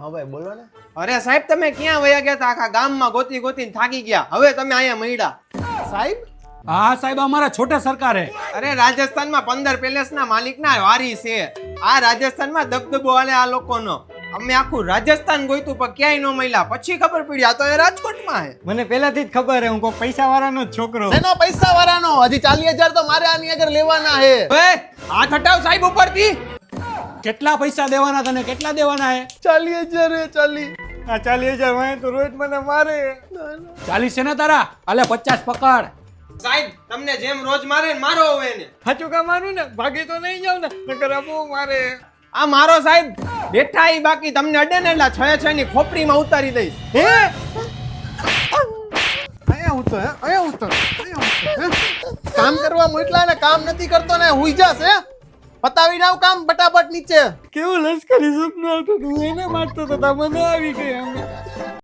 હા ભાઈ બોલો ને. અરે સાહેબ તમે ક્યાં વયા ગયા હતા? આખા ગામમાં ગોતી ગોતીને થાકી ગયા. હવે તમે અહીંયા મળ્યા. સાહેબ હા સાહેબ, અમારા છોટા સરકાર હે. અરે રાજસ્થાનમાં 15 પેલેસના માલિકના વારી છે. આ રાજસ્થાનમાં દબદબો હાલે આ લોકોનો. અમે આખું રાજસ્થાન ગોઈતું પણ ક્યાંય ન મળ્યા. પછી ખબર પડી આ તો એ રાજકોટમાં હે. મને પહેલાથી જ ખબર હે, હું કોઈ પૈસા વાળાનો જ છોકરો. શેનો પૈસા વાળાનો? હજી 40,000 તો મારે આની આગળ લેવાના હે. ઓય હાથ હટાવ સાહેબ ઉપરથી. કેટલા પૈસા દેવાના તને? કેટલા દેવાના હે? 40,000 હે 40. આ 40,000 વાય તો રોજ મને મારે. 40 છે ને તારા? અલે 50 પકડ. સાહેબ તમને જેમ રોજ મારે ને મારો હવે એને. સાચું કા મારું ને, ભાગી તો નહીં જાવ ને, નકર આ બહુ મારે. આ મારો સાહેબ બેઠા ઈ બાકી તમને અડે ને એટલે 6 ની ખોપડીમાં ઉતારી દઈશ. હે અહીંયા ઉતર હે, અહીંયા ઉતર, અહીંયા ઉતર, હે? કામ કરવા મોકલા ને કામ નથી કરતો ને હુઈ જાશે. પતાવી નાવ કામ ફટાફટ નીચે. કેવું લશ્કરી સપનું આવતું હતું, એને મારતો તો મને આવી ગઈ.